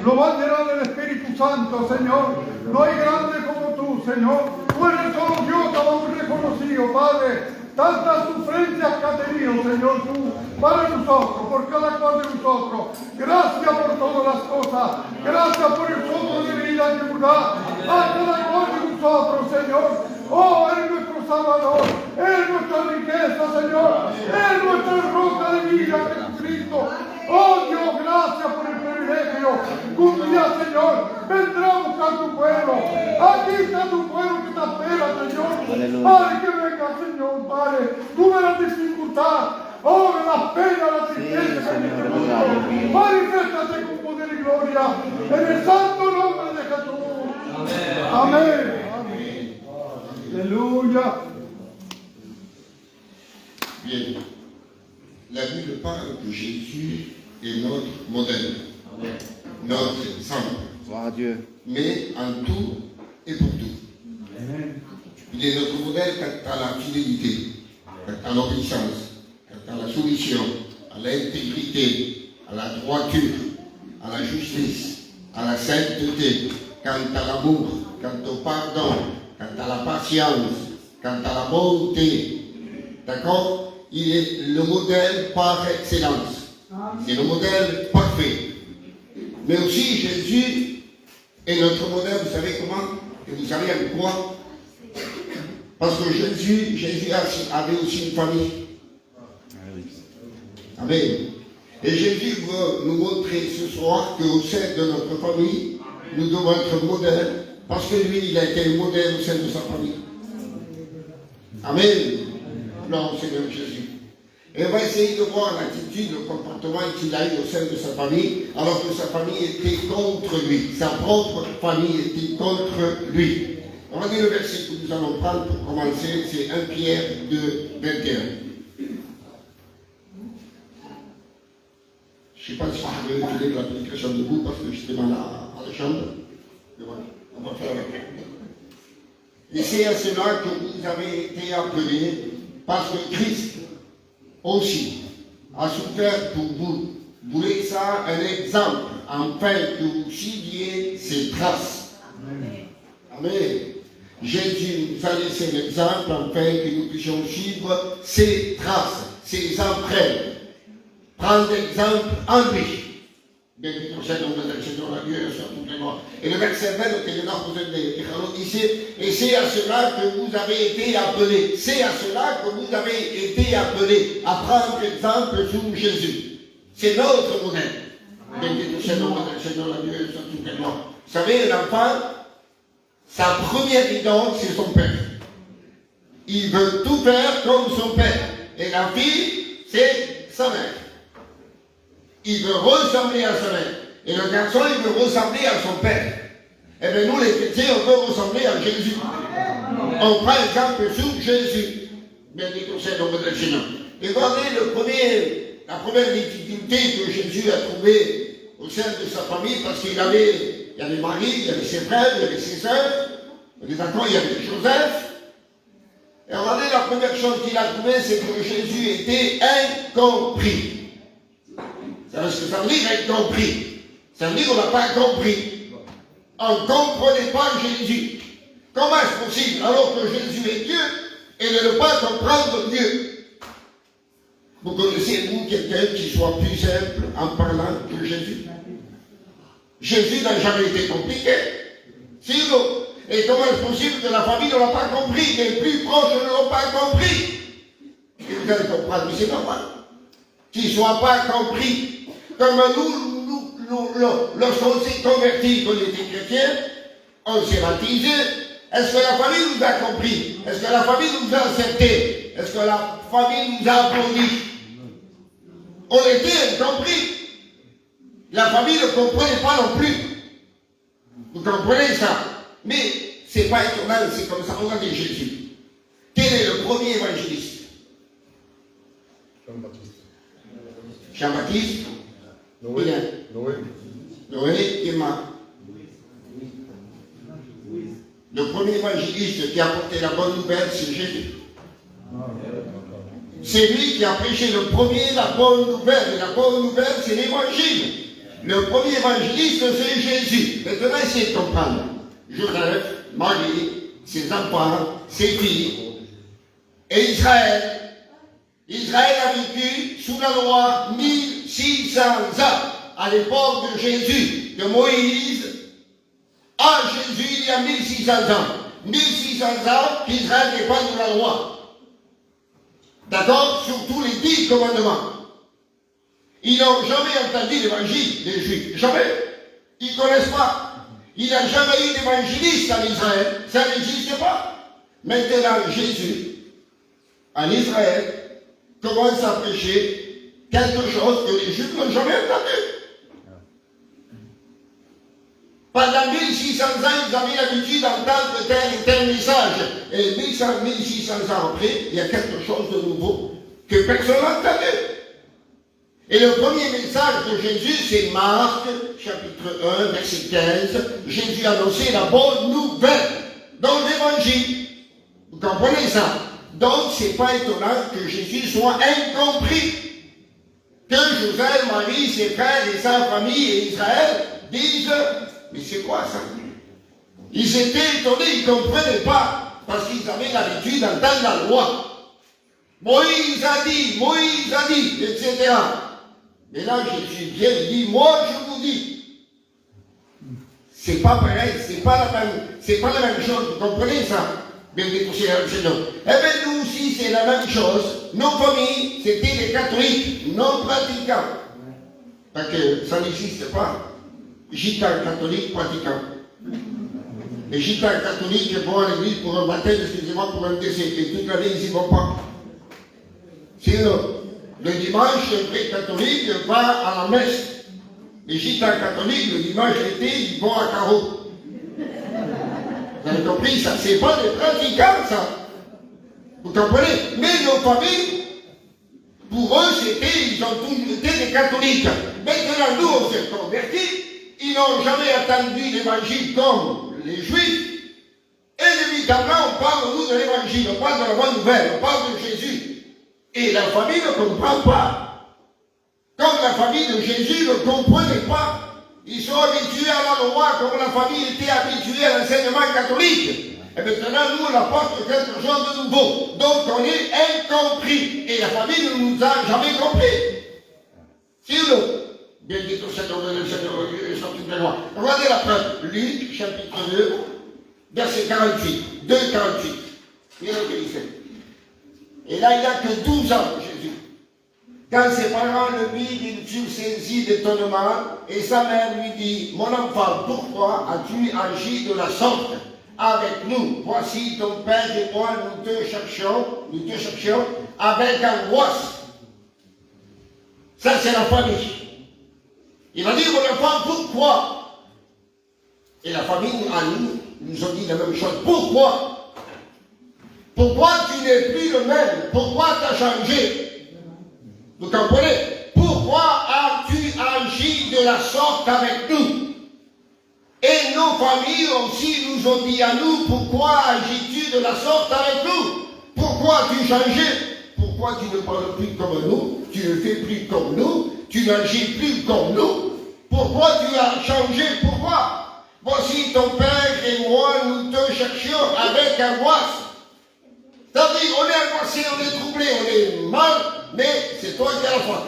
lo va a llenar el Espíritu Santo, Señor. No hay grande como tú, Señor. Tú eres solo Dios, aún reconocido, Padre. Tantas sufrencias que ha tenido, Señor, tú, para nosotros, por cada cual de nosotros. Gracias por todas las cosas. Gracias por el soplo de vida que nos da a cada cual de nosotros, Señor. Oh, es nuestro Salvador, es nuestra riqueza, Señor, es nuestra roca de vida, Jesucristo. Oh, Dios, gracias por el privilegio. Un día, Señor, vendrá a buscar tu pueblo. Aquí está tu pueblo que te espera, Señor. Padre, que venga, Señor, Padre. Tú me la dificultad. Oh, de la pena, la tristeza que me mundo. Manifiéstate con poder y gloria. En el santo nombre de Jesús. Amén. Alléluia. Bien. La Bible parle que Jésus est notre modèle, notre exemple. Gloire à Dieu. Mais en tout et pour tout. Il est notre modèle quant à la fidélité, quant à l'obéissance, quant à la soumission, à l'intégrité, à la droiture, à la justice, à la sainteté, quant à l'amour, quant au pardon, quant à la patience, quant à la bonté. D'accord? Il est le modèle par excellence. C'est le modèle parfait. Mais aussi Jésus est notre modèle, vous savez comment? Et vous savez avec quoi? Parce que Jésus avait aussi une famille. Amen. Et Jésus veut nous montrer ce soir qu'au sein de notre famille, nous devons être modèles, parce que lui, il a été un modèle au sein de sa famille. Amen. Non, Seigneur Jésus. Et on va essayer de voir l'attitude, le comportement qu'il a eu au sein de sa famille, alors que sa famille était contre lui. Sa propre famille était contre lui. On va dire le verset que nous allons prendre pour commencer, c'est 1 Pierre 2, 21. Je ne sais pas si je vais utiliser la prédication debout parce que j'étais mal à la chambre. Mais voilà, on va faire avec. Et c'est à cela que vous avez été appelés, parce que Christ aussi a souffert pour vous. Vous laissant un exemple, afin que vous suiviez ses traces. Amen. Jésus nous a laissé un exemple, afin que nous puissions suivre ses traces, ses empreintes. Prendre exemple en lui. Et le verset 20 et c'est à cela que vous avez été appelés. C'est à cela que vous avez été appelés à prendre exemple sur Jésus. C'est notre modèle. Vous savez, l'enfant, sa première idole, c'est son père. Il veut tout faire comme son père. Et la fille, c'est sa mère. Il veut ressembler à sa mère. Et le garçon, il veut ressembler à son père. Et bien nous, les chrétiens, on veut ressembler à Jésus. On prend exemple sur Jésus. Bien dit au sein de Seigneur. Et regardez la première difficulté que Jésus a trouvée au sein de sa famille, parce qu'il y avait Marie, il y avait ses frères, il y avait ses sœurs. Il y avait Joseph. Et regardez, la première chose qu'il a trouvée, c'est que Jésus était incompris. C'est ce que ça veut dire incompris. Ça veut dire qu'on n'a pas compris. On ne comprenait pas Jésus. Comment est-ce possible, alors que Jésus est Dieu, et de ne pas comprendre Dieu? Vous connaissez, vous, quelqu'un qui soit plus simple en parlant que Jésus? Jésus n'a jamais été compliqué. Sinon, et comment est-ce possible que la famille ne l'a pas compris, que les plus proches ne l'ont pas compris? Et vous allez comprendre, mais c'est normal. Qu'il ne soit pas compris. Comme nous, lorsqu'on s'est convertis, qu'on était chrétiens, on s'est baptisé. Est-ce que la famille nous a compris? Est-ce que la famille nous a acceptés? Est-ce que la famille nous a applaudi? On était incompris. La famille ne comprenait pas non plus. Vous comprenez ça? Mais ce n'est pas étonnant, c'est comme ça. Regardez Jésus. Quel est le premier évangéliste? Jean-Baptiste. Noé et Marc. Le premier évangéliste qui a porté la bonne nouvelle, c'est Jésus. C'est lui qui a prêché le premier la bonne nouvelle. Et la bonne nouvelle, c'est l'évangile. Le premier évangéliste, c'est Jésus. Maintenant, essayez de comprendre. Joseph, Marie, ses enfants, ses filles, et Israël. Israël a vécu sous la loi 1600 ans. À l'époque de Jésus, de Moïse, à Jésus, il y a 1600 ans. 1600 ans qu'Israël n'est pas sous la loi. D'accord? Surtout les 10 commandements. Ils n'ont jamais entendu l'évangile des Juifs. Jamais. Ils ne connaissent pas. Il n'y a jamais eu d'évangéliste en Israël. Ça n'existe pas. Maintenant, Jésus, en Israël, commence à prêcher quelque chose que les Juifs n'ont jamais entendu. Pendant 1600 ans, ils avaient l'habitude d'entendre tel message. Et 1600 ans après, il y a quelque chose de nouveau que personne n'a entendu. Et le premier message de Jésus, c'est Marc, chapitre 1, verset 15. Jésus annonçait la bonne nouvelle dans l'évangile. Vous comprenez ça? Donc, ce n'est pas étonnant que Jésus soit incompris. Que Joseph, Marie, ses frères et sa famille et Israël disent, mais c'est quoi ça? Ils étaient étonnés, ils ne comprenaient pas, parce qu'ils avaient l'habitude d'entendre la loi. Moïse a dit, etc. Mais là, Jésus vient et dit, moi je vous dis. C'est pas pareil, c'est pas la même chose, vous comprenez ça? Bien, eh bien, nous aussi, c'est la même chose. Nos familles, c'était des catholiques non pratiquants. Parce que ça n'existe pas. Gitan catholique pratiquant. Les gitans catholiques vont à l'église pour un baptême, excusez-moi, pour un décès. Et toute l'année, ils n'y vont pas. Sinon, le dimanche, le vrai catholique va à la messe. Les gitans catholiques, le dimanche l'été, ils vont à carreau. Vous avez compris ça? C'est pas des pratiquants, ça. Vous comprenez? Mais nos familles, pour eux, ils ont toujours été des catholiques. Maintenant, nous, on s'est convertis. Ils n'ont jamais entendu l'évangile comme les Juifs. Et évidemment, on parle, nous, de l'évangile. On parle de la bonne nouvelle. On parle de Jésus. Et la famille ne comprend pas. Comme la famille de Jésus ne comprenait pas. Ils sont habitués à la loi comme la famille était habituée à l'enseignement catholique. Et maintenant, nous, on apporte quelque chose de nouveau. Donc, on est incompris. Et la famille ne nous a jamais compris. Sinon, bien dit au Seigneur, le Seigneur est sorti de moi. Regardez la preuve. Luc, chapitre 2, verset 48. 2, 48. Regardez ce qu'il fait. Et là, il n'a que 12 ans, Jésus. Quand ses parents le virent, ils furent saisis d'étonnement, et sa mère lui dit, mon enfant, pourquoi as-tu agi de la sorte avec nous? Voici ton père et moi, nous te cherchions avec angoisse. Ça, c'est la famille. Il va dire, mon enfant, pourquoi? Et la famille, à nous ont dit la même chose. Pourquoi? Pourquoi tu n'es plus le même? Pourquoi tu as changé? Vous comprenez? Pourquoi as-tu agi de la sorte avec nous? Et nos familles aussi nous ont dit à nous, pourquoi agis-tu de la sorte avec nous? Pourquoi as-tu changé? Pourquoi tu ne parles plus comme nous? Tu ne fais plus comme nous? Tu n'agis plus comme nous? Pourquoi tu as changé? Pourquoi? Voici ton père et moi, nous te cherchions avec angoisse. C'est-à-dire, on est angoissé, on est troublé, on est mal, mais c'est toi qui as la faute.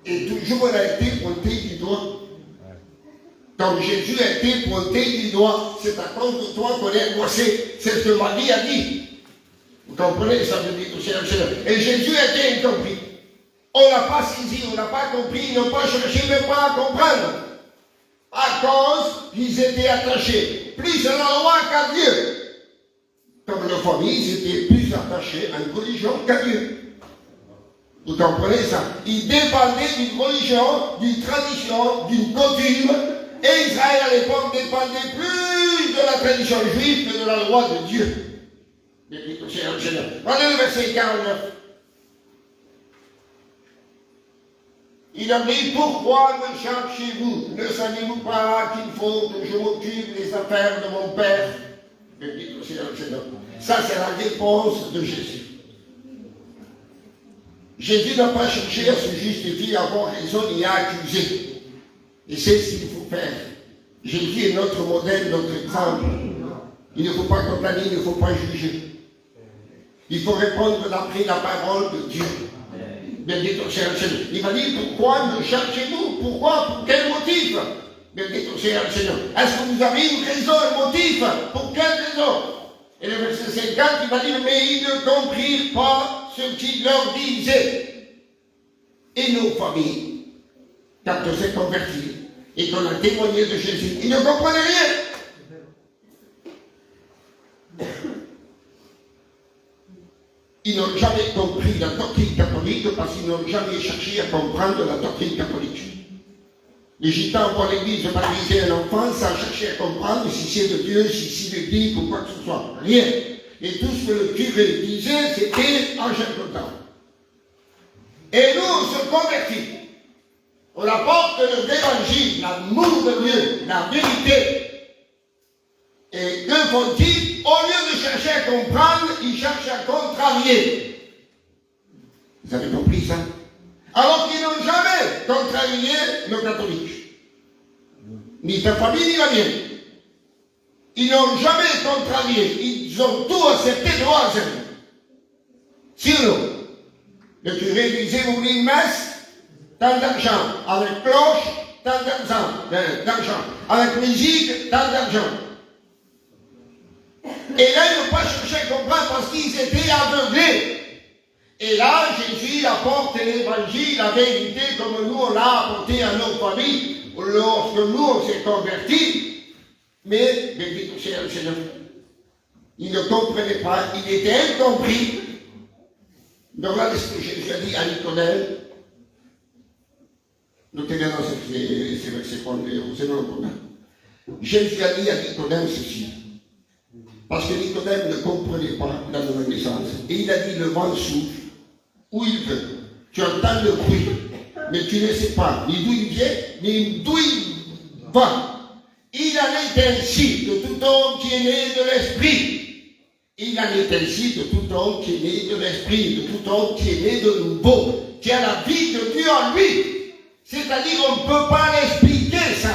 Et toujours on a été pointé du doigt. Comme Jésus a été pointé du doigt, c'est à cause de toi qu'on est angoissé. C'est ce que Marie a dit. Vous comprenez, ça veut dire aussi la Seigneur. Et Jésus a été incompris. On n'a pas saisi, on n'a pas compris, ils n'ont pas cherché même pas à comprendre. À cause qu'ils étaient attachés plus à la loi qu'à Dieu. Comme la famille, ils étaient plus attachés à une religion qu'à Dieu. Vous comprenez ça? Ils dépendaient d'une religion, d'une tradition, d'une coutume. Et Israël à l'époque dépendait plus de la tradition juive que de la loi de Dieu. Regardez le verset 49. Il a dit, pourquoi me cherchez-vous? Ne savez-vous pas qu'il faut que je m'occupe des affaires de mon Père? Ça, c'est la réponse de Jésus. Jésus n'a pas cherché à se justifier, à avoir raison ni à accuser. Et c'est ce qu'il faut faire. Jésus est notre modèle, notre exemple. Il ne faut pas condamner, il ne faut pas juger. Il faut répondre d'après la parole de Dieu. Bendito sea el Señor. Il va dire, pourquoi me cherchez-vous? Pourquoi? Pour quel motif? Bendito sea el Señor. Est-ce que vous avez une raison, un motif? Pour quelle raison? Et le verset 50, il va dire, mais ils ne comprirent pas ce qu'il leur disait. Et nos familles, quand on s'est convertis et qu'on a témoigné de Jésus, ils ne comprenaient rien. Ils n'ont jamais compris la doctrine catholique parce qu'ils n'ont jamais cherché à comprendre la doctrine catholique. Les gitans vont à l'église baptiser un enfant sans chercher à comprendre si c'est de Dieu, si c'est de Bible ou quoi que ce soit. Rien. Et tout ce que le curé disait, c'était en temps. Et nous, on se convertit. On apporte l'évangile, l'amour de Dieu, la vérité. Et que font-ils? Au lieu de chercher à comprendre, ils cherchent à contrarier. Vous avez compris ça? Alors qu'ils n'ont jamais contrarié le catholique. Ni ta famille, ni la mienne. Ils n'ont jamais contrarié. Ils ont tout accepté droit à zéro. Sinon, le curé disait, vous voulez une messe? Tant d'argent. Avec cloche, tant d'argent. Avec musique, tant d'argent. Et là, ils n'ont pas cherché à comprendre parce qu'ils étaient aveuglés. Et là, Jésus apporte l'évangile, la vérité, comme nous, on l'a apporté à nos familles, lorsque nous, on s'est convertis. Mais, bendito sea le Seigneur, ils ne comprenaient pas, ils étaient incompris. Donc là, ce que Jésus a dit à Nicodème, notez bien dans ces versets qu'on lit au Seigneur. Jésus a dit à Nicodème ceci. Parce que Nicodème ne comprenait pas la nouvelle naissance. Et il a dit, le vent souffle où il veut. Tu entends le bruit, mais tu ne sais pas ni d'où il vient, ni d'où il va. Il en est ainsi de tout homme qui est né de l'esprit. Il en est ainsi de tout homme qui est né de l'esprit, de tout homme qui est né de nouveau, qui a la vie de Dieu en lui. C'est-à-dire, on ne peut pas l'expliquer ça.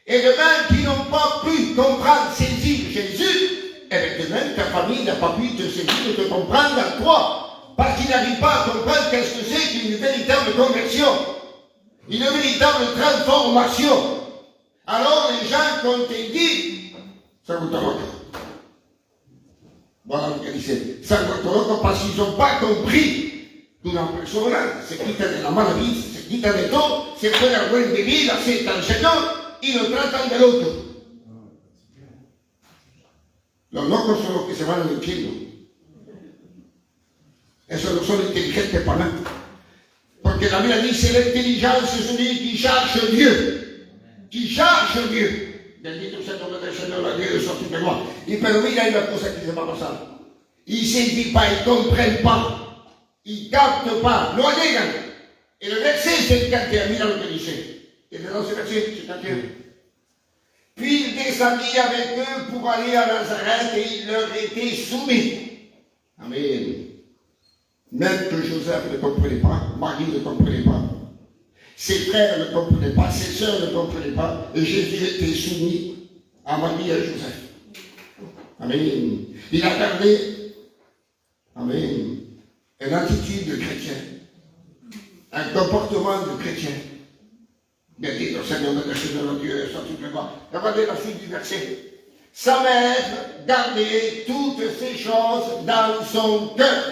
Et de même qu'ils n'ont pas pu comprendre, saisir Jésus, et bien de même ta famille n'a pas pu te saisir et te comprendre à toi. Parce qu'ils n'arrivent pas à comprendre qu'est-ce que c'est qu'une véritable conversion, une véritable transformation. Alors les gens, quand on te dit, ça vous toroque. Voilà ce qu'il dit, ça vous toroque parce qu'ils n'ont pas compris. Una persona se quita de la mala vida, se quita de todo, se puede al buen vivir, acepta al Señor y lo tratan del otro. Los locos son los que se van al infierno. Esos no son inteligentes para nada. Porque la Biblia dice la inteligencia es celui qui cherche Dieu. Qui cherche Dieu. Bendito sea el nombre del Señor, la Dieu de sortir de moi. Y pero mira una cosa que se va a pasar. Ils ne saisissent pas, ils ne comprennent pas. Ils ne captent pas, no llegan. Et le verset 51, mira lo que dice. Et dans ce verset 51. Puis il descendit avec eux pour aller à Nazareth et il leur était soumis. Amen. Même que Joseph ne comprenait pas, Marie ne comprenait pas, ses frères ne comprenaient pas, ses sœurs ne comprenaient pas, et Jésus était soumis à Marie et à Joseph. Amen. Il a gardé, amen, une attitude de chrétien, un comportement de chrétien. Bendito sea el nombre del Señor Dieu, sorti de moi. Regardez la suite du verset. Sa mère gardait toutes ces choses dans son cœur.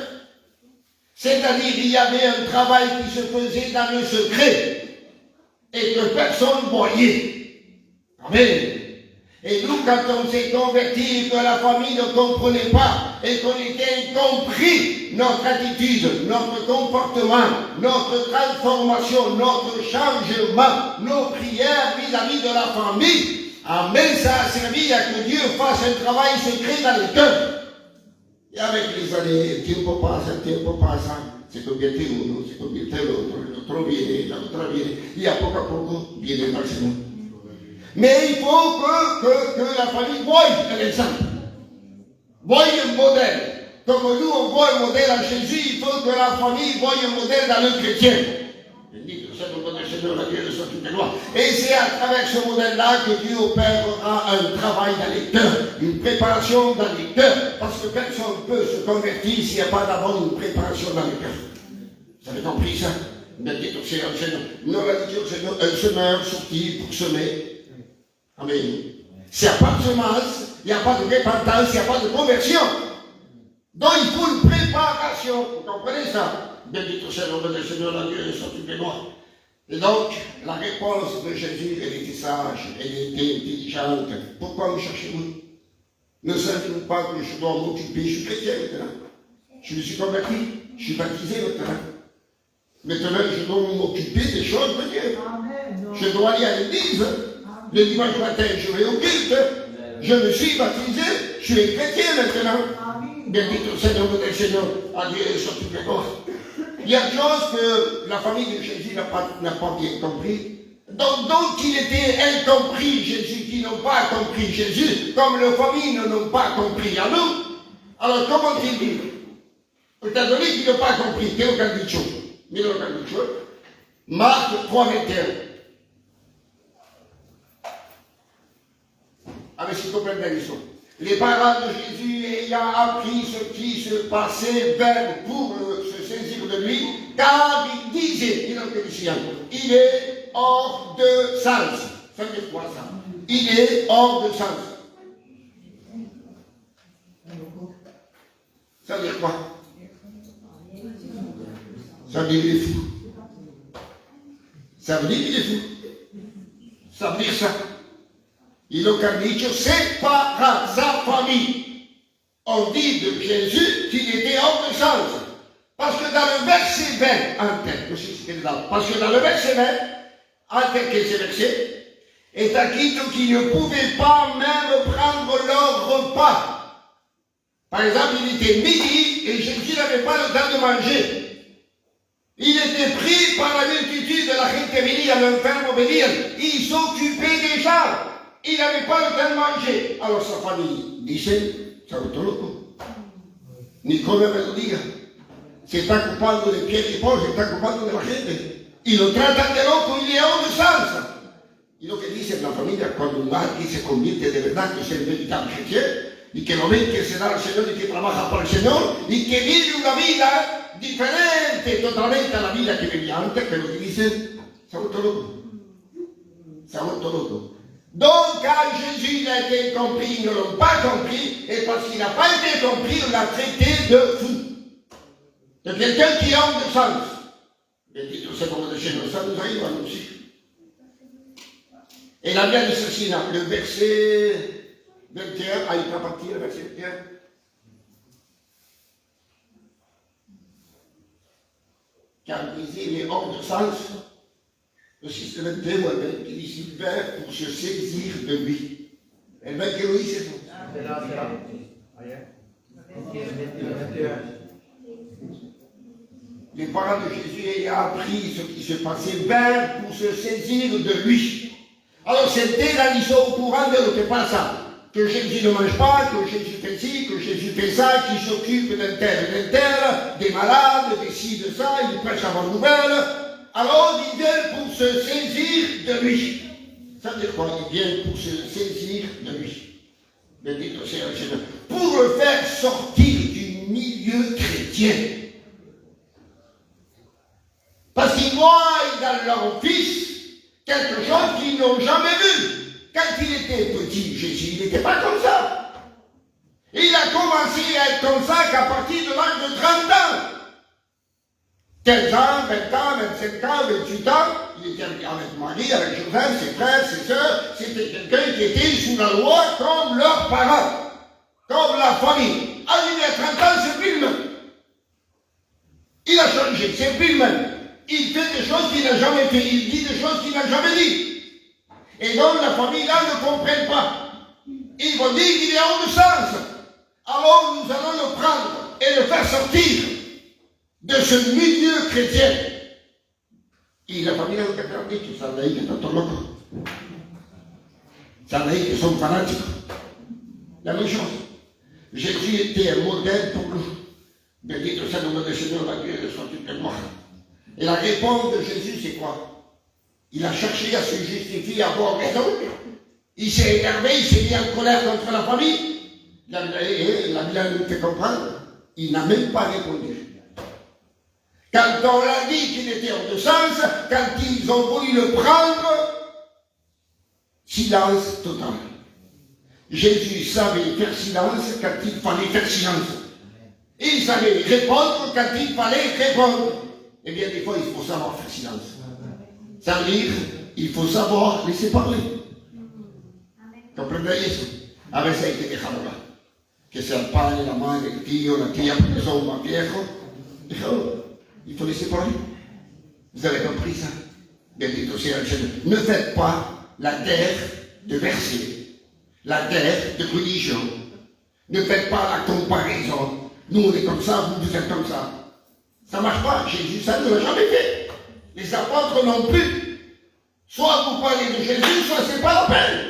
C'est-à-dire, il y avait un travail qui se faisait dans le secret et que personne ne voyait. Amen. Et nous, quand on s'est convertis et que la famille ne comprenait pas et qu'on était incompris, notre attitude, notre comportement, notre transformation, notre changement, nos prières vis-à-vis de la famille, amen, ça a servi à que Dieu fasse un travail secret dans les cœurs. Y avec les années, tiempo pasa, se convierte uno, se convierte el otro viene, la otra viene, y a poco viene al Señor. Mais il faut que la famille voie l'exemple, voie le modèle. Comme nous, on voit un modèle à Jésus, il faut que la famille voie un modèle dans le chrétien. Et c'est à travers ce modèle-là que Dieu opérera un travail dans les cœurs, une préparation dans les cœurs, parce que personne ne peut se convertir s'il n'y a pas d'abord une préparation dans les cœurs. Vous avez compris ça? Bendito sea el Señor. Nous l'a dit au Seigneur, un semeur sorti pour semer. Amen. S'il n'y a pas de semence, il n'y a pas de repentance, il n'y a pas de conversion. Donc il faut une préparation. Vous comprenez ça? Bendito sea el nombre del Seigneur, la Dieu est sorti de moi. Et donc, la réponse de Jésus, elle était sage, elle était intelligente. Pourquoi me cherchez-vous? Ne savez-vous pas que je dois m'occuper? Je suis chrétien maintenant. Je me suis converti, je suis baptisé maintenant. Maintenant, je dois m'occuper des choses de Dieu. Je dois aller à l'église. Le dimanche matin, je vais au culte. Je me suis baptisé, je suis chrétien maintenant. Bendito sea el nombre del Seigneur. À Dieu soit toute la gloire. Il y a des choses que la famille de Jésus n'a pas bien compris. Donc il était incompris Jésus, qui n'ont pas compris Jésus, comme les familles ne l'ont pas compris à nous. Alors comment il dit? Étant donné qu'ils n'ont pas compris, che lo candicio? Marc 3, 21. Avec ce qu'on peut dire. Les paroles de Jésus ayant appris ce qui se passait pour se saisir de lui, car il disait, il est hors de sens. Ça veut dire quoi ça? Il est hors de sens. Ça veut dire quoi? Ça veut dire qu'il est fou. Ça veut dire qu'il est fou. Ça veut dire ça. Il a dit, sépara sa famille. On dit de Jésus qu'il était hors de sens. Parce que dans le verset 20, parce que dans le verset 20, en tel que ce verset, est écrit qu'ils ne pouvaient pas même prendre leur repas. Par exemple, il était midi et Jésus n'avait pas le temps de manger. Il était pris par la multitude de la gente que venía à l'enferme venir. Il s'occupait des gens. Il n'avait pas le temps de manger. Alors sa famille disait, ça va être loco. Ni come me lo diga. Se está ocupando de pies y pollo, se está ocupando de la gente. Y lo tratan de loco y le hors de salsa. Y lo que dice la familia, cuando alguien se convierte de verdad, que es el veritable chrétien, y que lo ven que se da al Señor y que trabaja para el Señor, y que vive una vida diferente totalmente a la vida que vivía antes, pero que dicen, se ha vuelto loco. Se ha vuelto loco. Donc, quand Jésus a été compris, ils ne l'ont pas compris, et parce qu'il n'a pas été compris, on l'a traité de fou. De quelqu'un qui a hors de sens. Bendito sea el nombre de Jésus, ça nous arrive à nous aussi. Et la Bible dit ceci, là, le verset 21, il va partir, le verset 21. Car il disait, il est hors de sens. Le 6 de 21, qui dit s'il vint pour se saisir de lui. Elle va que oui, c'est tout. Les parents de Jésus ayant appris ce qui se passait, vinrent pour se saisir de lui. Alors c'était là, ils sont au courant de ce qui passe. Que Jésus ne mange pas, que Jésus fait ci, que Jésus fait ça, qu'il s'occupe d'un tel, des malades, des ci, de ça, il prêche la bonne nouvelle. Alors il vient pour se saisir de lui. Ça veut dire quoi? Il vient pour se saisir de lui. Bendito sea el Seigneur. Pour le faire sortir du milieu chrétien. Parce qu'ils voient dans leur fils quelque chose qu'ils n'ont jamais vu. Quand il était petit, Jésus, il n'était pas comme ça. Il a commencé à être comme ça qu'à partir de l'âge de 30 ans. 15 ans, 20 ans, 25 ans, 28 ans, il était avec Marie, avec Joseph, ses frères, ses sœurs. C'était quelqu'un qui était sous la loi comme leurs parents, comme la famille. Arrivé à 30 ans, c'est plus le même. Il a changé, c'est plus le même. Il fait des choses qu'il n'a jamais fait, il dit des choses qu'il n'a jamais dit. Et donc la famille là ne comprenne pas. Ils vont dire qu'il est hors de sens. Alors nous allons le prendre et le faire sortir de ce milieu chrétien. Et la famille là, on dit que ça n'a été tanto loco. Ça n'a été que sont fanatiques. La même chose. Jésus était un modèle pour nous. Béni soit le nom du Seigneur, la Dieu soit toute gloire. Et la réponse de Jésus, c'est quoi? Il a cherché à se justifier, à avoir raison. Il s'est énervé, il s'est mis en colère contre la famille. La Bible nous fait comprendre, il n'a même pas répondu. Quand on l'a dit qu'il était hors de sens, quand ils ont voulu le prendre, silence total. Jésus savait faire silence quand il fallait faire silence. Il savait répondre quand il fallait répondre. Eh bien, des fois, il faut savoir faire silence. Ça veut dire, il faut savoir laisser parler. Comprenez ça? Avec ça, il était là. Que c'est le père, la mère, le Dio, la tia, les hommes, la viejo. Il faut laisser parler. Vous avez compris ça? Bien dit aussi, ne faites pas la guerre de versets, la guerre de religion. Ne faites pas la comparaison. Nous, on est comme ça, vous êtes comme ça. Ça ne marche pas. Jésus, ça ne l'a jamais fait. Les apôtres non plus. Soit vous parlez de Jésus, soit c'est pas la peine.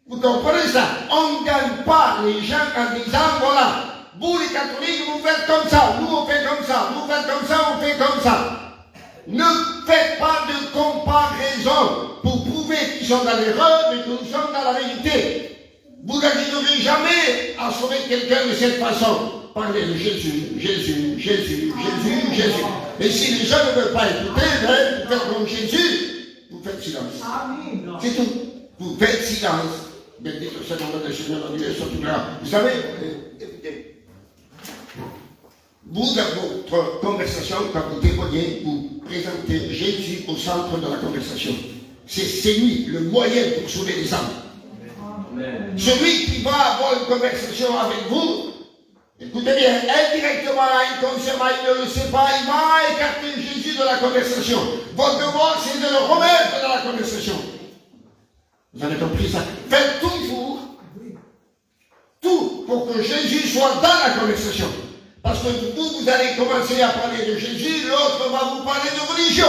Vous comprenez ça? On ne gagne pas les gens en disant, voilà, vous les catholiques, vous faites comme ça, nous on fait comme ça, vous faites comme ça, on fait comme ça. Ne faites pas de comparaison pour prouver qu'ils sont dans l'erreur et que nous sommes dans la vérité. Vous n'arriverez jamais à sauver quelqu'un de cette façon. Parlez de Jésus, Jésus, Jésus, Jésus, Jésus. Et si les gens ne veulent pas écouter, vous faites comme Jésus, vous faites silence. C'est tout. Vous faites silence. Béni soit le nom du Seigneur, la Dieu soit tout là. Vous savez, vous, dans votre conversation, quand vous témoignez, vous présentez Jésus au centre de la conversation. C'est lui, le moyen pour sauver les âmes. Amen. Celui qui va avoir une conversation avec vous, écoutez bien, indirectement, inconsciemment, il ne le sait pas, il va écarter Jésus de la conversation. Votre devoir, c'est de le remettre dans la conversation. Vous avez compris ça? Faites toujours tout pour que Jésus soit dans la conversation. Parce que vous allez commencer à parler de Jésus, l'autre va vous parler de religion.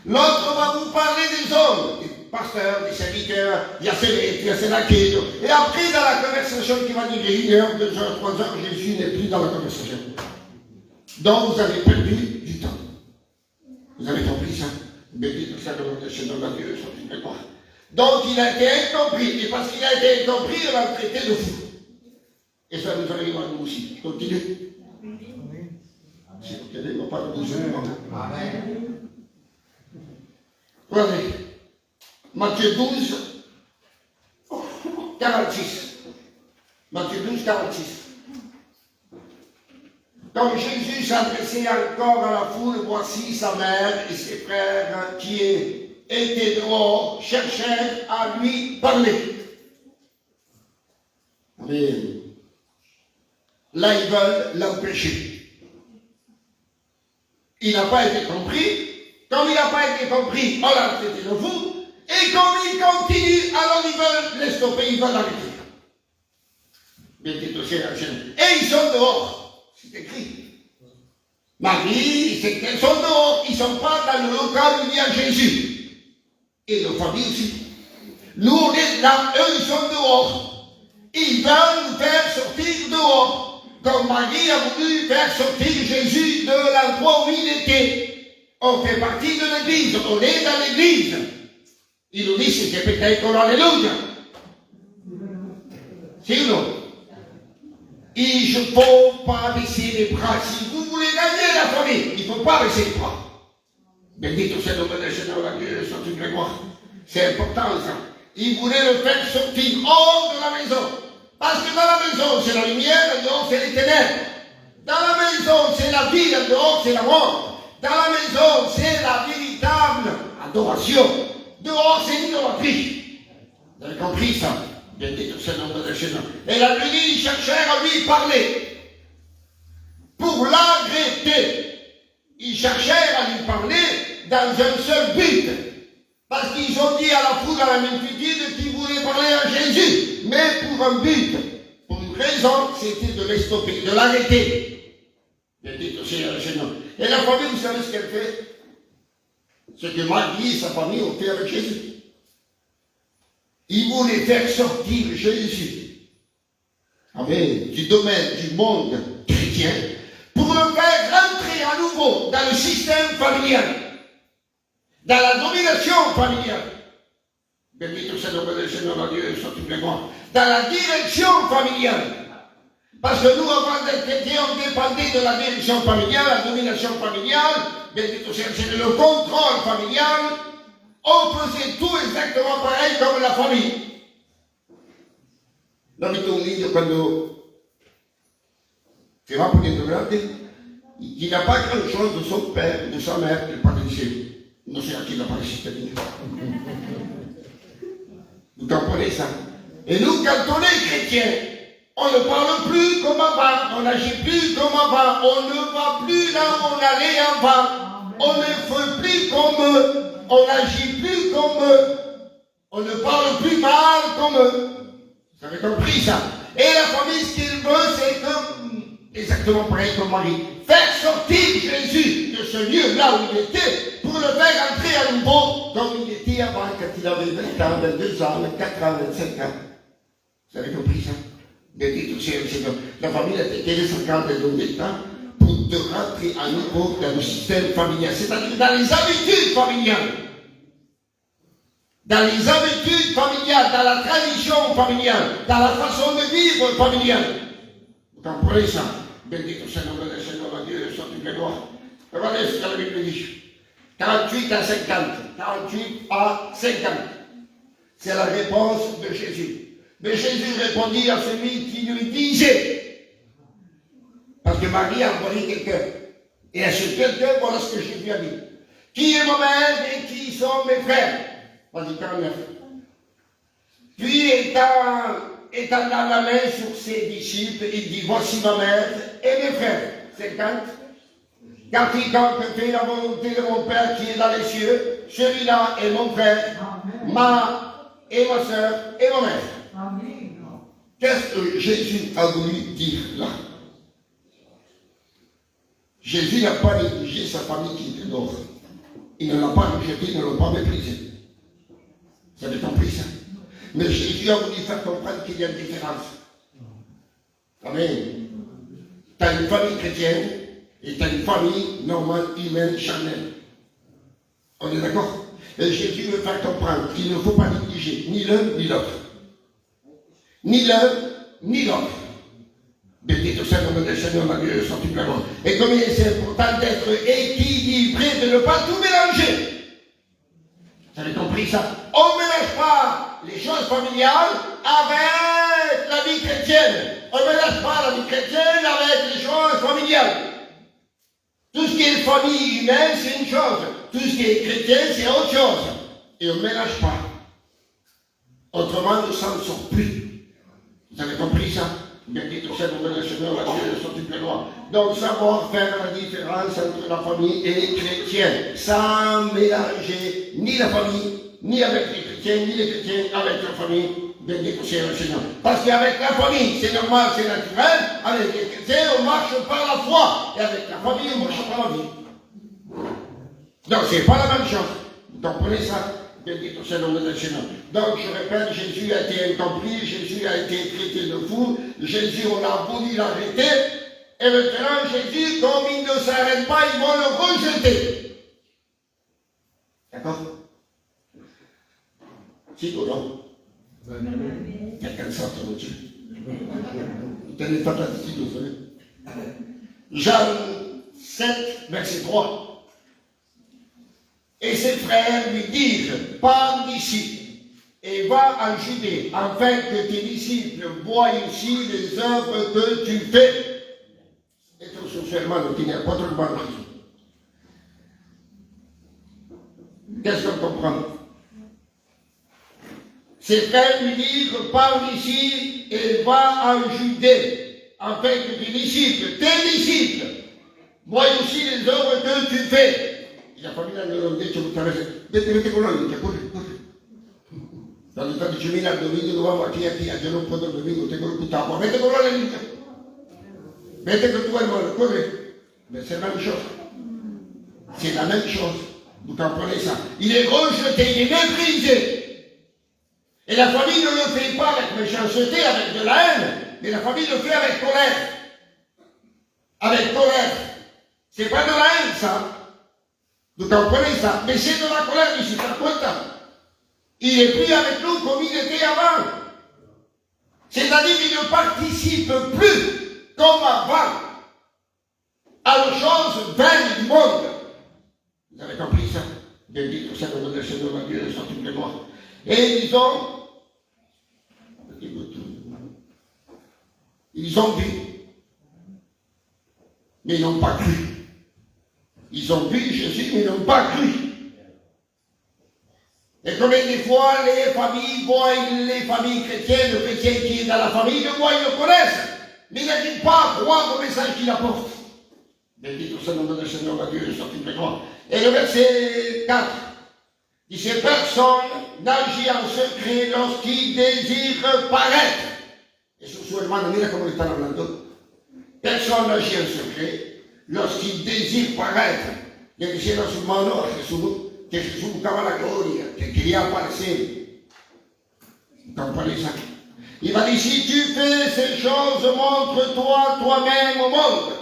L'autre va vous parler des hommes, des pasteurs, des serviteurs, il y a ces laquais. Et après, dans la conversation qui va durer 1 heure, 2 heures, 3 heures, Jésus n'est plus dans la conversation. Donc, vous avez perdu du temps. Vous avez compris ça? Béni soit le nom du Seigneur, la Dieu soit toute gloire. Donc, il a été incompris. Et parce qu'il a été incompris, on l'a traité de fou. Et ça nous arrive à nous aussi. Je continue. Si vous tenez, on va pas le bouger. Amen. Regardez. Matthieu 12, 46. Matthieu 12, 46. Quand Jésus s'adressait encore à la foule, voici sa mère et ses frères qui étaient dehors, cherchèrent à lui parler. Amen. Là, ils veulent l'empêcher. Il n'a pas été compris. Comme il n'a pas été compris, on l'a traité de fou. Et comme il continue, alors ils veulent les stopper, ils veulent l'arrêter. Et ils sont dehors. C'est écrit. Marie, ils sont dehors. Ils ne sont pas dans le local où il y a Jésus. Et nos familles aussi. Nous, on est là, eux, ils sont dehors. Ils veulent nous faire sortir dehors. Comme Marie a voulu faire sortir Jésus de l'endroit où il était. On fait partie de l'église, on est dans l'église. Il nous dit, c'est peut-être qu'on alléluia. C'est ou non? Il ne faut pas baisser les bras. Si vous voulez gagner la famille, il ne faut pas baisser les bras. Béni soit le nom du Seigneur, la Dieu soit toute gloire. C'est important ça. Il voulait le faire sortir hors de la maison. Parce que dans la maison, c'est la lumière, dehors, c'est les ténèbres. Dans la maison, c'est la vie, dehors, c'est la mort. Dans la maison, c'est la véritable adoration. Dehors, c'est l'idolâtrie. Vous avez compris ça? Béni soit le nom du Seigneur. Et la nuit, ils cherchèrent à lui parler. Pour l'arrêter. Ils cherchèrent à lui parler dans un seul but. Parce qu'ils ont dit à la foule, à la multitude, qu'ils voulaient parler à Jésus. Mais pour un but. Pour une raison, c'était de les stopper, de l'arrêter. Béni soit le Seigneur. Et la famille, vous savez ce qu'elle fait? Ce que Marie et sa famille ont fait avec Jésus. Ils voulaient faire sortir Jésus. Amen, du domaine du monde chrétien, pour le faire rentrer à nouveau dans le système familial, dans la domination familiale. Bendito sea el nombre del Señor, la Dieu, soit toute la gloire. Dans la direction familiale. Parce que nous, avant d'être chrétiens, on dépendait de la direction familiale, la domination familiale, bendito sea el Señor, le contrôle familial. On faisait tout exactement pareil comme la famille. Non, mais ton livre, quand tu vas pour les regarder, il n'a pas grand-chose de son père, de sa mère, il parle ici. Non, c'est à qui il n'a pas réussi. Vous comprenez ça? Et nous, quand on est chrétien, on ne parle plus comme avant, on n'agit plus comme avant, on ne va plus là où on allait avant, on ne fait plus comme eux, on n'agit plus comme eux, on ne parle plus mal comme eux. Vous avez compris ça? Et la famille, ce qu'il veut, c'est comme, exactement pareil comme Marie, faire sortir Jésus de ce lieu-là où il était, pour le faire entrer à nouveau comme il était avant, quand il avait 20 ans, 22 ans, 24 ans, 25 ans. Vous avez compris ça? Bendito sea el Señor. La familia te quiere sacar de donde está pour te rentrer à nouveau dans le système familial, c'est-à-dire dans les habitudes familiales. Dans les habitudes familiales, dans la tradition familiale, dans la façon de vivre familiale. Vous comprenez ça? Bendito sea el nombre del Señor, la Dieu, soit toute la gloire. Regardez ce que la Bible dit. 48 à 50. 48 à 50. C'est la réponse de Jésus. Mais Jésus répondit à celui qui lui disait. Parce que Marie a envoyé quelqu'un. Et à ce quelqu'un, voilà ce que Jésus a dit. Qui est ma mère et qui sont mes frères? Vas-y, 49. Puis, étant la main sur ses disciples, il dit, voici ma mère et mes frères. 50. Car quiconque fait la volonté de mon Père qui est dans les cieux, celui-là est mon frère, et ma soeur et ma mère. Qu'est-ce que Jésus a voulu dire là? Jésus n'a pas négligé sa famille qui était dehors. Il ne l'a pas rejeté, il ne l'a pas méprisé. Vous avez compris ça? Mais Jésus a voulu faire comprendre qu'il y a une différence. Amen. Tu as une famille chrétienne et tu as une famille normale, humaine, charnelle. On est d'accord? Et Jésus veut faire comprendre qu'il ne faut pas négliger ni l'un ni l'autre. Ni l'un ni l'autre. Bendito sea el nombre del Señor, la Dieu, soit toute la gloire. Et combien c'est important d'être équilibré, de ne pas tout mélanger. Vous avez compris ça? On ne mélange pas les choses familiales avec la vie chrétienne. On ne mélange pas la vie chrétienne avec les choses familiales. Tout ce qui est famille humaine, c'est une chose. Tout ce qui est chrétien, c'est autre chose. Et on ne mélange pas. Autrement, nous s'en sort plus. Vous avez compris ça? Bendito sea el nombre del Señor, la Dieu, soit toute la gloire. Donc, savoir faire la différence entre la famille et les chrétiens, sans mélanger ni la famille, ni avec les chrétiens, ni les chrétiens avec la famille. Bendito sea le Seigneur. Parce qu'avec la famille, c'est normal, c'est naturel. Avec les chrétiens, on marche par la foi. Et avec la famille, on marche par la vie. Donc, c'est pas la même chose. Vous comprenez ça? Bendito sea el nombre del Seigneur. Donc, je répète, Jésus a été incompris, Jésus a été traité de fou, Jésus, on a voulu l'arrêter, et maintenant, Jésus, comme il ne s'arrête pas, ils vont le rejeter. D'accord? Si, ou non? Quelqu'un sort de Dieu. Vous tenez pas d'attitude, vous savez. Jean 7, verset 3. Et ses frères lui disent, pars d'ici et va en Judée, afin que tes disciples voient ici les œuvres que tu fais. Et tout socialement, il n'y a pas trop de bonne raison. Qu'est-ce qu'on comprend? Ses frères lui disent, pars d'ici et va en Judée, afin que tes disciples, voient ici les œuvres que tu fais. La famiglia non ha detto tutta la sera, vedete con la luce, corri. Quando sta dicendo al domingo dovevamo a chi a giorno un po' del domingo, te lo buttavo, vedete con la luce, vedete che tu vai morire, corri. Mais c'est la même chose. C'est la même chose. Vous comprenez ça? Il est rejeté, il est méprisé. Et la famille ne le fait pas avec méchanceté, avec de la haine. mais la famille le fait avec colère. Avec colère. C'est pas de la haine, ça. Vous comprenez ça? Mais c'est de la colère, je suis pas content. Il est plus avec nous comme il était avant. C'est-à-dire qu'il ne participe plus comme avant à la chose vaine du monde. Vous avez compris ça? Bendito sea le nom del Seigneur, la Dieu de son toute gloire. Et ils ont vu, mais ils n'ont pas cru. Ils ont vu Jésus, mais ils n'ont pas cru. Et combien de fois les familles voient les familles chrétiennes, le chrétien qui est dans la famille, le voient, ils le connaissent, mais ils n'arrivent pas à croire au message qu'il apporte. Bendito sea le nom del Seigneur, la Dieu de son toute gloire. Et le verset 4 dit, ces personnes n'agissent en secret lorsqu'ils désirent paraître. Eso su hermano, mira cómo le están hablando. Personne n'agit en secret lorsqu'il désire paraître. Le dijeron a su hermano, a Jesús, que Jesús buscaba la gloria, que quería aparecer. Comprenez ça? Il va dire, si tu fais ces choses, montre-toi toi-même au monde.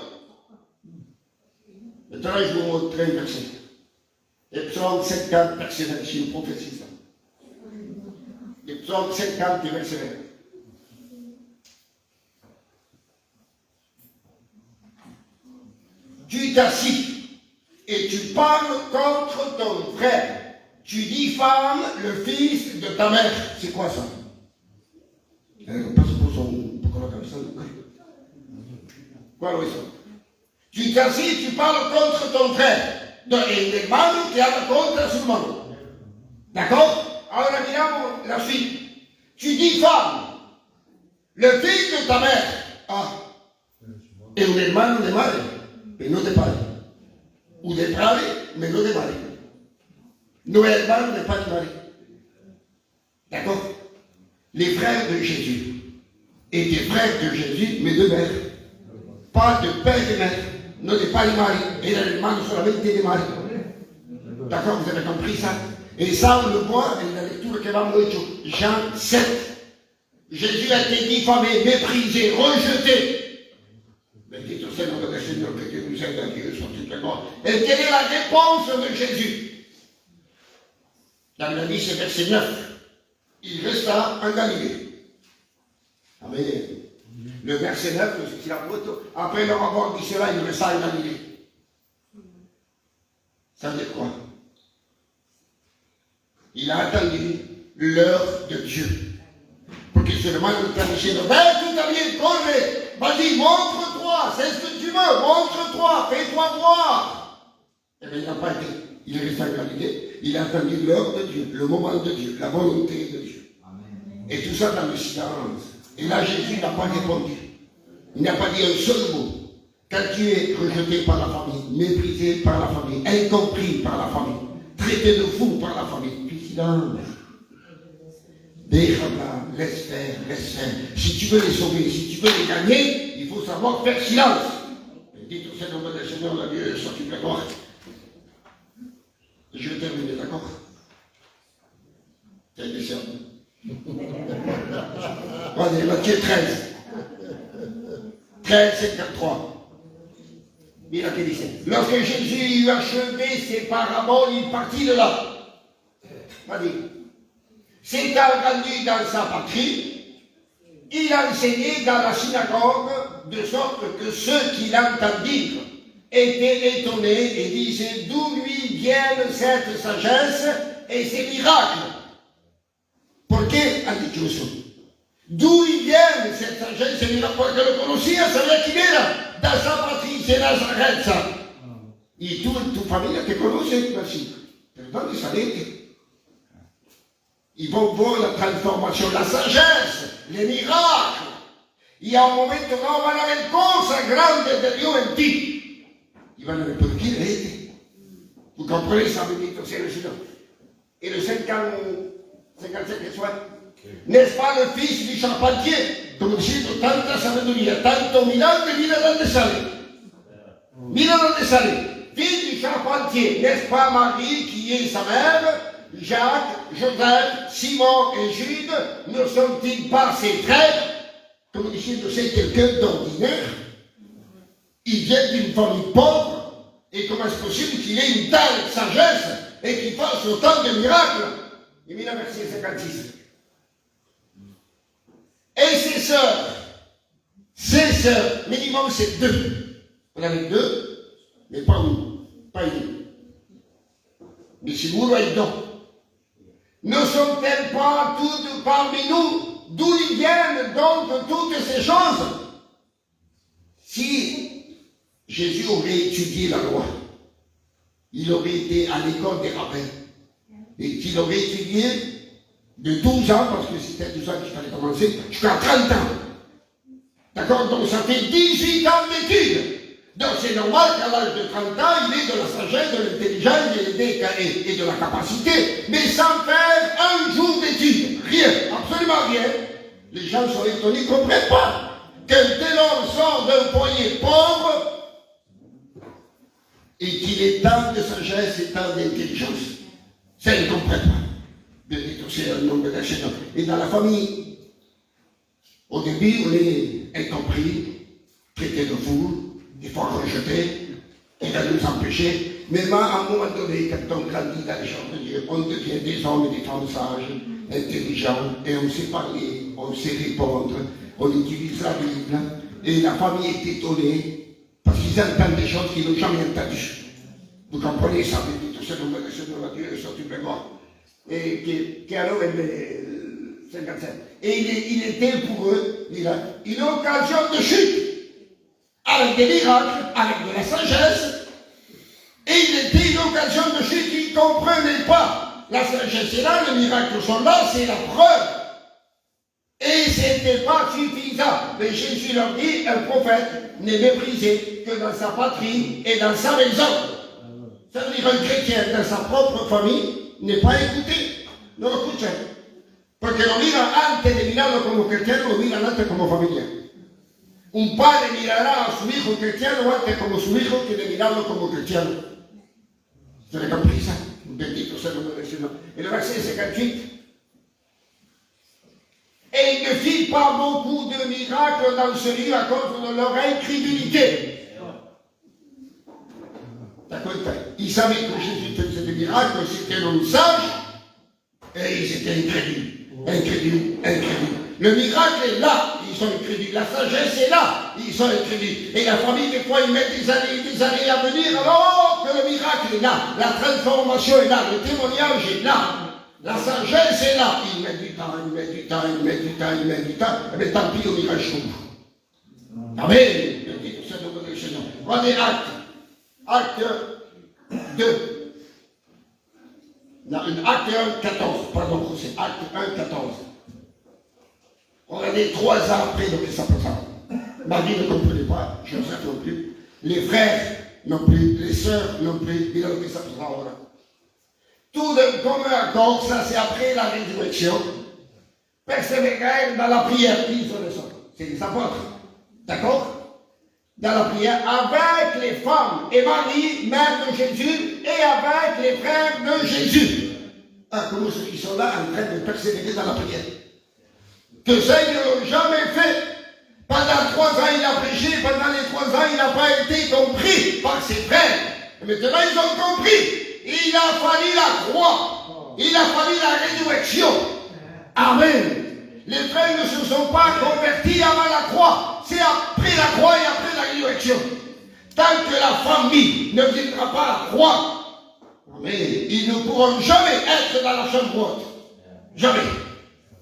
Maintenant, je vous montre un verset. Et psaume 50, verset 20, je vous prophétise ça. Et psaume 50, verset 20. Tu t'assis et tu parles contre ton frère. Tu diffames le fils de ta mère. C'est quoi ça? Quoi lo eso? Tu t'assis, tu parles contre ton frère. El hermano que habla contra su hermano. D'accord? Ahora miramos la suite. Tu diffames le fils de ta mère. Ah. Et un hermano de madre. Mais non de padre. Ou de padre, mais non de madre. No hermano de padre madre. D'accord? Les frères de Jésus étaient frères de Jésus, mais de mère. Pas de père et de mère. Non de padre y madre. Era hermano solamente de madre. D'accord? Vous avez compris ça? Et ça, on le voit dans la lecture que vamos hecho. Jean 7. Jésus a été diffamé, méprisé, rejeté. Bendito sea el nombre del Señor, que Dieu nous aide à Dieu sur toute la gloire. Et quelle est la réponse de Jésus? Dans la vie, c'est verset 9. Il resta en Galilée. Amen. Le verset 9, c'est la photo. Après leur avoir dit cela, il resta en Galilée. Ça veut dire quoi? Il a attendu l'heure de Dieu. Porque su hermano está diciendo, ven tú también, corre, vas-y, montre-toi, c'est ce que tu veux, montre-toi, fais-toi voir. Eh bien, il n'a pas été. Il est resté en Galilée, il a attendu l'heure de Dieu, le moment de Dieu, la volonté de Dieu. Amen. Et tout ça dans le silence. Et là, Jésus n'a pas répondu. Il n'a pas dit un seul mot. Quand tu es rejeté par la famille, méprisé par la famille, incompris par la famille, traité de fou par la famille, puis silence. Déjala, laisse faire, laisse faire. Si tu veux les sauver, si tu veux les gagner, il faut savoir faire silence. Dites au Seigneur du Seigneur, la Dieu, soit toute la gloire. Je vais terminer, d'accord? C'est des sermons. Allez, Matthieu 13. 13, 53. Mira que dice. Lorsque Jésus eut achevé ses paraboles, il partit de là. Vas-y. S'étant rendu dans sa patrie, il enseignait dans la synagogue, de sorte que ceux qui l'entendirent étaient étonnés et disaient d'où lui viennent cette sagesse et ces miracles. ¿Por qué ha dicho eso? D'où ils viennent cette sagesse et ces miracles? Porque lo conocía, sabía quién era, dans sa patrie, c'est Nazareth. Y tú en tu familia te conoces, así. Pero ¿dónde saliste? Ils vont voir la transformation, la sagesse, les miracles. Y a un momento no van a ver cosas grandes de Dios en ti. Y van a ver, ¿por quién es este? Vous comprenez ça, bendito sea el Señor. Et le 55 que soit, n'est-ce pas le fils du charpentier? Como diciendo, tanta sabiduría, tanto mirante, mira dónde sale. Mira dónde sale. Fils du charpentier, n'est-ce pas Marie qui est sa mère? Jacques, Joseph, Simon et Jude, ne sont-ils pas ses frères? comme ici, c'est quelqu'un d'ordinaire. Il vient d'une famille pauvre. Et comment est-ce possible qu'il ait une telle sagesse et qu'il fasse autant de miracles? Il met la verset 56. Et ses sœurs, minimum c'est 2. On avait 2, mais pas une. Pas une. Mais si vous voyez donc, ne sont-elles pas toutes parmi nous? D'où ils viennent donc toutes ces choses? Si Jésus aurait étudié la loi, il aurait été à l'école des rabbins, et qu'il aurait étudié de 12 ans, parce que c'était 12 ans qu'il fallait commencer, jusqu'à 30 ans. D'accord? Donc ça fait 18 ans d'études. Donc c'est normal qu'à l'âge de 30 ans, il ait de la sagesse, de l'intelligence et de la capacité, mais sans faire un jour d'études. Rien, absolument rien. Les gens sont étonnés, ils ne comprennent pas qu'un tel homme sort d'un foyer pauvre et qu'il ait tant de sagesse et tant d'intelligence. Ça, ils ne comprennent pas. Bien dit aussi un nombre d'accidents. Et dans la famille, au début, on est incompris, traité de fou, des fois rejeté, il va nous empêcher. Mais à un moment donné, quand on grandit dans les choses de Dieu, on devient des hommes et des femmes sages, intelligents, et on sait parler, on sait répondre, on utilise la Bible, et la famille est étonnée, parce qu'ils entendent des choses qu'ils n'ont jamais entendues. Vous comprenez ça, tout ça, nous de Dieu, le sorti de mort. Et qui alors est 57. Et il était pour eux, une occasion de chute, avec des miracles, avec de la sagesse, et il était une occasion de chute, ils ne comprenaient pas. La sagesse est là, les miracles sont là, c'est la preuve. Et ce n'était pas suffisant. Mais Jésus leur dit, un prophète n'est méprisé que dans sa patrie et dans sa maison. Ça veut dire un chrétien dans sa propre famille n'est pas écouté. Non escucha. Porque lo mira antes de mirarlo como cristiano, lo mira antes como familia. Un padre mirará a su hijo cristiano antes como su hijo que de mirarlo como cristiano. ¿Se le compris ça? Bendito sea el nombre del Señor. Et le verset 58. Et il ne fit pas beaucoup de miracles dans ce lieu à cause de leur incrédulité. Ils savaient que Jésus faisait des miracles, c'était un homme sage, et ils étaient incrédules. Le miracle est là, ils sont incrédules. La sagesse est là, ils sont incrédules. Et la famille, des fois, ils mettent des années à venir, alors que le miracle est là, la transformation est là, le témoignage est là, la sagesse est là. Il met du temps, mais tant pis, on ira jusqu'au bout. Amen. Prenez Acte 2. Non, Acte 1, 14. Pardon, c'est Acte 1, 14. Regardez 3 ans après, donc ça passe. Marie ne comprenait pas, Joseph non plus, les frères non plus, les sœurs non plus, il a que ça passe. Tout d'un commun accord, ça c'est après la résurrection. Persévérer dans la prière, qui sont les autres? C'est les apôtres. D'accord? Dans la prière, avec les femmes et Marie, mère de Jésus, et avec les frères de Jésus. Ah, comment ceux qui sont là en train de persévérer dans la prière? Que ça, ils ne l'ont jamais fait. Pendant 3 ans, il a prêché, pendant les 3 ans, il n'a pas été compris par ses frères. Et maintenant, ils ont compris. Il a fallu la croix. Il a fallu la résurrection. Amen. Les frères ne se sont pas convertis avant la croix. C'est après la croix et après la résurrection. Tant que la famille ne viendra pas à la croix, mais ils ne pourront jamais être dans la chambre haute. Jamais.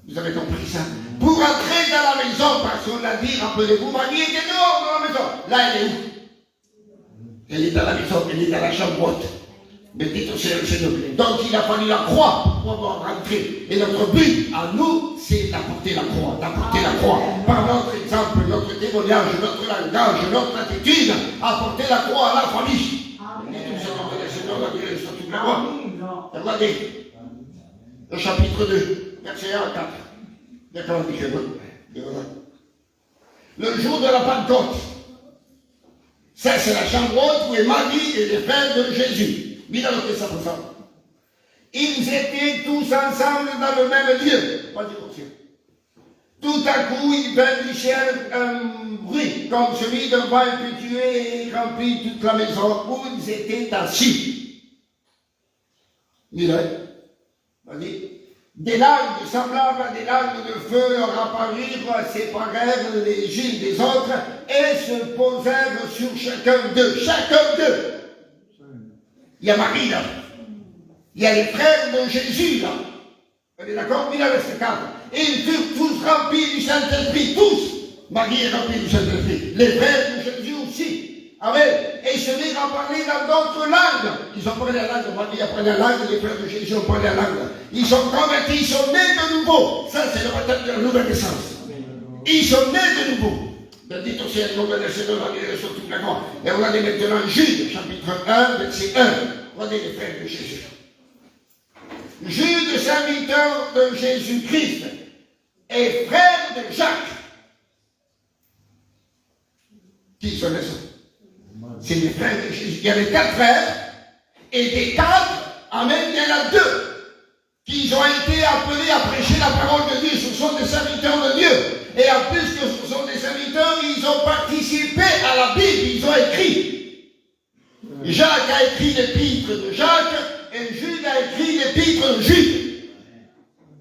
Vous avez compris ça? Pour entrer dans la maison, parce qu'on a dit, rappelez-vous, Marie était dehors dans la maison. Là, elle est où? Elle est dans la maison, elle est dans la chambre haute. Bendito sea le Seigneur. Donc il a fallu la croix pour pouvoir rentrer. Et notre but à nous, c'est d'apporter la croix. D'apporter la croix. Par notre exemple, notre témoignage, notre langage, notre attitude, apporter la croix à la famille. Bendito sea le Seigneur, la Dieu, sur toute la croix. Regardez. Le chapitre 2, verset 1 à 4. D'accord, le jour de la Pentecôte. Ça, c'est la chambre haute où est Marie et les frères de Jésus. Mira lo que ça passe. Ils étaient tous ensemble dans le même lieu. Pas divorcés. Tout à coup, il vint du ciel un bruit, comme celui d'un vent impétueux et remplit toute la maison où ils étaient assis. Vas-y. Des langues semblables à des langues de feu leur apparurent, séparèrent les unes des autres et se posèrent sur chacun d'eux. Chacun d'eux. Il y a Marie là. Il y a les frères de Jésus là. Vous êtes d'accord? Il a verset 4. Et ils furent tous remplis du Saint-Esprit. Tous. Marie est remplie du Saint-Esprit. Les frères de Jésus aussi. Amen. Et ils se mirent à parler dans d'autres langues. Ils ont parlé la langue. Marie a parlé la langue. Les frères de Jésus ont parlé la langue. Ils sont convertis. Ils sont nés de nouveau. Ça, c'est le baptême de la nouvelle naissance. Ils sont nés de nouveau. Bendit aussi le nom du Seigneur, la guérison sur toute la gloire. Et regardez maintenant Jude, chapitre 1, verset 1. Regardez les frères de Jésus. Jude, serviteur de Jésus-Christ, et frère de Jacques. Qui sont les autres? C'est les frères de Jésus. Il y avait 4 frères, et des 4, amen, il y en a 2 qui ont été appelés à prêcher la parole de Dieu. Ce sont des serviteurs de Dieu. Et en plus que ce sont des serviteurs, ils ont participé à la Bible, ils ont écrit. Jacques a écrit l'épître de Jacques, et Jude a écrit l'épître de Jude.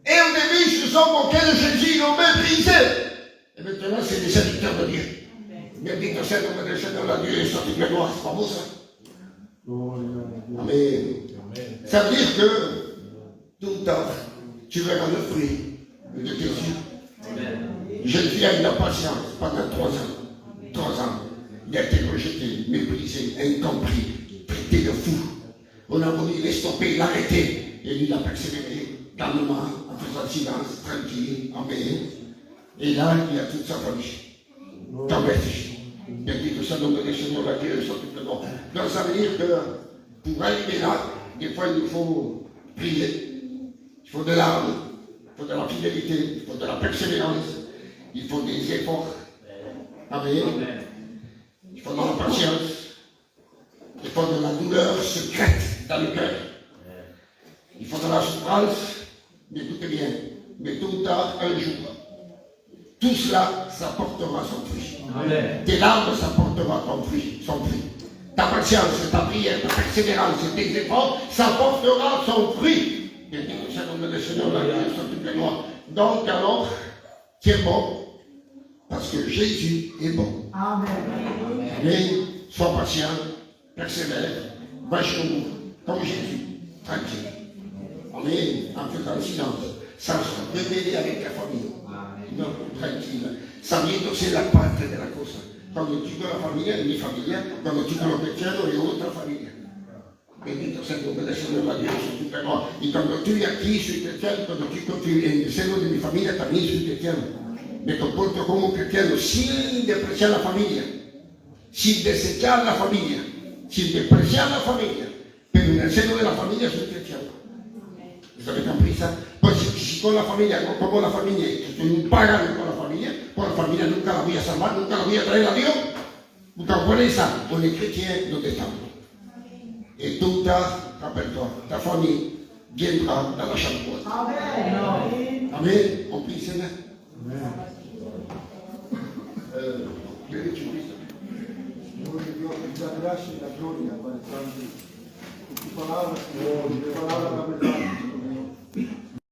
Et au début, ils se sont moqués de Jésus, ils l'ont méprisé. Et maintenant, c'est des serviteurs de Dieu. Bendit au Seigneur, le Seigneur, la Dieu, et sur toute la gloire. C'est pas beau ça? Amen. Ça veut dire que tout le temps, tu verras le fruit de tes yeux. Jésus a eu la patience pendant 3 ans. 3 ans. Il a été rejeté, méprisé, incompris, traité de fou. On a voulu les stopper, l'arrêter. Et lui, il a persévéré calmement, en faisant silence, tranquille, en paix. Et là, il a toute sa famille. Converti. Il a dit que ça donne des Seigneur la Dieu sur toute le monde. Donc ça veut dire que pour arriver là, des fois il faut prier. Il faut de l'âme, il faut de la fidélité, il faut de la persévérance, il faut des efforts. Amen. Il faut de la patience, il faut de la douleur secrète dans le cœur. Il faut de la souffrance, mais écoutez bien, mais tôt ou tard, un jour, tout cela, ça portera son fruit. Amen. Tes larmes, ça portera son fruit. Ta patience, ta prière, ta persévérance, tes efforts, ça portera son fruit. Donc alors, tu es bon, parce que Jésus est bon. Amen. Amen. Sois patient, persévère, va chez nous, comme Jésus, tranquille. Amen. En faisant le silence, sans se rebeller avec la famille. Non, tranquille. Ça vient aussi la parte de la cosa. Quando dico la famiglia, la mia famiglia, quando dico lo cristiano, è un'altra famiglia. Bendito sia il nome del Signore, la Dio su tutta la gloria. Y cuando estoy aquí soy cristiano, cuando estoy en el seno de mi familia también soy cristiano. Me comporto como un cristiano sin despreciar la familia, sin desechar la familia, sin despreciar la familia, pero en el seno de la familia soy cristiano. ¿Sabes tan prisa? Pues si con la familia, como la familia, estoy un pagano con la familia nunca la voy a salvar, nunca la voy a traer a Dios. Vous comprenez ça? On est chrétien dans des temps. Et tôt ou tard, rappelle-toi, ta famille viendra dans la chambre. Amen. Amen. On prie, Seigneur. Amen. Signore Dio, ti dà grazie e la gloria per tanti. Ti parla, Signore, ti parla la verità.